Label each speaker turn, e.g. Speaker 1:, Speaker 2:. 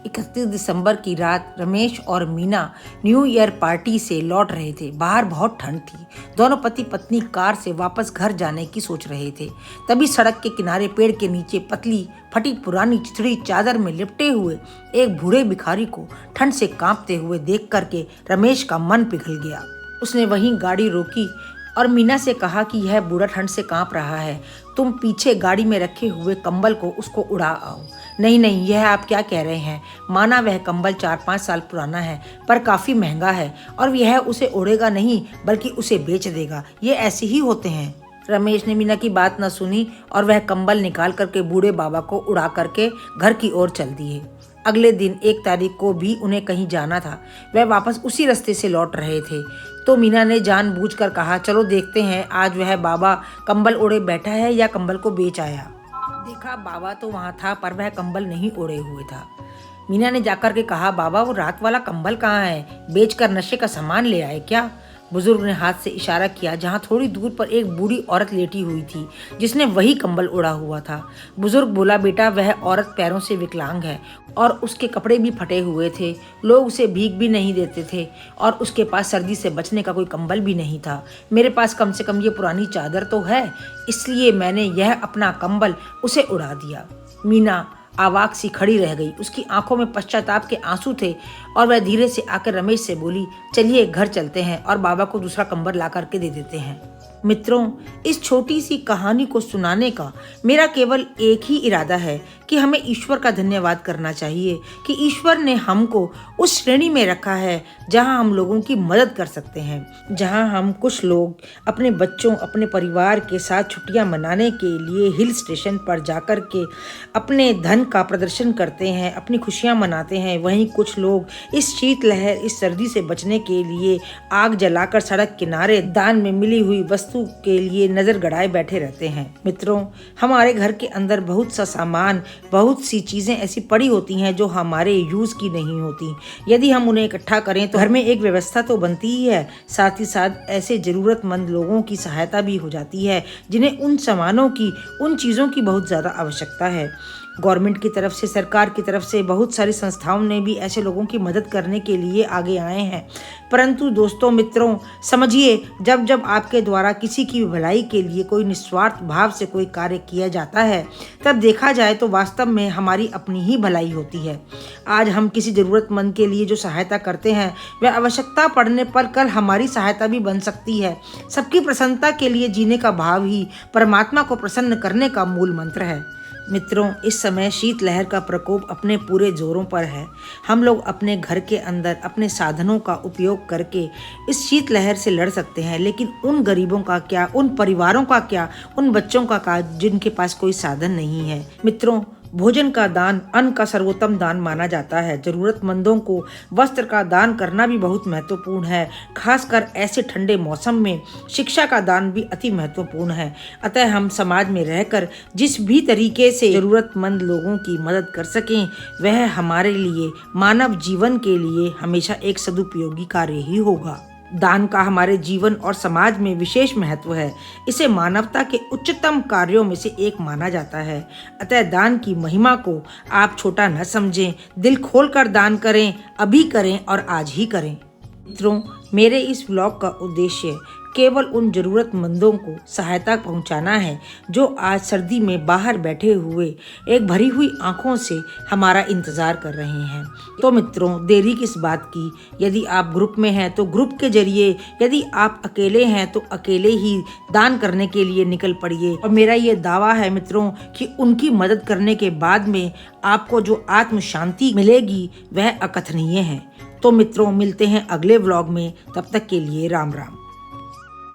Speaker 1: 31 दिसंबर की रात रमेश और मीना न्यू ईयर पार्टी से लौट रहे थे। बाहर बहुत ठंड थी। दोनों पति पत्नी कार से वापस घर जाने की सोच रहे थे। तभी सड़क के किनारे पेड़ के नीचे पतली फटी पुरानी चिथड़ी चादर में लिपटे हुए एक बूढ़े भिखारी को ठंड से कांपते हुए देख करके रमेश का मन पिघल गया। उसने वहीं गाड़ी रोकी और मीना से कहा कि यह बूढ़ा ठंड से कांप रहा है, तुम पीछे गाड़ी में रखे हुए कंबल को उसको उड़ा आओ। नहीं नहीं, यह आप क्या कह रहे हैं? माना वह कंबल 4-5 साल पुराना है, पर काफ़ी महंगा है और यह उसे उड़ेगा नहीं बल्कि उसे बेच देगा। ये ऐसे ही होते हैं। रमेश ने मीना की बात न सुनी और वह कंबल निकाल करके बूढ़े बाबा को उड़ा करके घर की ओर चल दिए। अगले दिन 1 तारीख को भी उन्हें कहीं जाना था। वह वापस उसी रास्ते से लौट रहे थे तो मीना ने जानबूझकर कहा, चलो देखते हैं आज वह बाबा कंबल ओढ़े बैठा है या कंबल को बेच आया। देखा बाबा तो वहाँ था पर वह कंबल नहीं ओढ़े हुए था। मीना ने जाकर के कहा, बाबा वो रात वाला कंबल कहाँ है? बेचकर नशे का सामान ले आए क्या? बुजुर्ग ने हाथ से इशारा किया जहाँ थोड़ी दूर पर एक बूढ़ी औरत लेटी हुई थी जिसने वही कंबल ओढ़ा हुआ था। बुजुर्ग बोला, बेटा वह औरत पैरों से विकलांग है और उसके कपड़े भी फटे हुए थे। लोग उसे भीख भी नहीं देते थे और उसके पास सर्दी से बचने का कोई कंबल भी नहीं था। मेरे पास कम से कम ये पुरानी चादर तो है, इसलिए मैंने यह अपना कंबल उसे उड़ा दिया। मीना आवाक सी खड़ी रह गई। उसकी आंखों में पश्चाताप के आंसू थे और वह धीरे से आकर रमेश से बोली, चलिए घर चलते हैं और बाबा को दूसरा कंबल ला करके दे देते हैं। मित्रों, इस छोटी सी कहानी को सुनाने का मेरा केवल एक ही इरादा है कि हमें ईश्वर का धन्यवाद करना चाहिए कि ईश्वर ने हमको उस श्रेणी में रखा है जहां हम लोगों की मदद कर सकते हैं। जहां हम कुछ लोग अपने बच्चों, अपने परिवार के साथ छुट्टियां मनाने के लिए हिल स्टेशन पर जाकर के अपने धन का प्रदर्शन करते हैं, अपनी खुशियां मनाते हैं, वहीं कुछ लोग इस शीतलहर, इस सर्दी से बचने के लिए आग जलाकर सड़क किनारे दान में मिली हुई वस्तु के लिए नजर गड़ाए बैठे रहते हैं। मित्रों, हमारे घर के अंदर बहुत सा सामान, बहुत सी चीजें ऐसी पड़ी होती हैं जो हमारे यूज की नहीं होती। यदि हम उन्हें इकट्ठा करें तो घर में एक व्यवस्था तो बनती ही है, साथ ही साथ ऐसे जरूरतमंद लोगों की सहायता भी हो जाती है जिन्हें उन सामानों की, उन चीजों की बहुत ज्यादा आवश्यकता है। गवर्नमेंट की तरफ से, सरकार की तरफ से बहुत सारी संस्थाओं ने भी ऐसे लोगों की मदद करने के लिए आगे आए हैं। परंतु दोस्तों, मित्रों, समझिए, जब जब आपके द्वारा किसी की भलाई के लिए कोई निस्वार्थ भाव से कोई कार्य किया जाता है, तब देखा जाए तो वास्तव में हमारी अपनी ही भलाई होती है। आज हम किसी ज़रूरतमंद के लिए जो सहायता करते हैं वह आवश्यकता पड़ने पर कल हमारी सहायता भी बन सकती है। सबकी प्रसन्नता के लिए जीने का भाव ही परमात्मा को प्रसन्न करने का मूल मंत्र है। मित्रों, इस समय शीतलहर का प्रकोप अपने पूरे जोरों पर है। हम लोग अपने घर के अंदर अपने साधनों का उपयोग करके इस शीतलहर से लड़ सकते हैं, लेकिन उन गरीबों का क्या, उन परिवारों का क्या, उन बच्चों का क्या जिनके पास कोई साधन नहीं है। मित्रों, भोजन का दान अन्न का सर्वोत्तम दान माना जाता है। जरूरतमंदों को वस्त्र का दान करना भी बहुत महत्वपूर्ण है। खासकर ऐसे ठंडे मौसम में शिक्षा का दान भी अति महत्वपूर्ण है। अतः हम समाज में रहकर जिस भी तरीके से जरूरतमंद लोगों की मदद कर सकें, वह हमारे लिए, मानव जीवन के लिए हमेशा एक सदुपयोगी कार्य ही होगा। दान का हमारे जीवन और समाज में विशेष महत्व है। इसे मानवता के उच्चतम कार्यों में से एक माना जाता है। अतः दान की महिमा को आप छोटा न समझें, दिल खोलकर दान करें, अभी करें और आज ही करें। मित्रों, मेरे इस व्लॉग का उद्देश्य केवल उन जरूरतमंदों को सहायता पहुंचाना है जो आज सर्दी में बाहर बैठे हुए एक भरी हुई आंखों से हमारा इंतजार कर रहे हैं। तो मित्रों, देरी किस बात की? यदि आप ग्रुप में हैं तो ग्रुप के जरिए, यदि आप अकेले हैं तो अकेले ही दान करने के लिए निकल पड़िए। और मेरा ये दावा है मित्रों कि उनकी मदद करने के बाद में आपको जो आत्म शांति मिलेगी वह अकथनीय है। तो मित्रों, मिलते हैं अगले व्लॉग में। तब तक के लिए राम राम।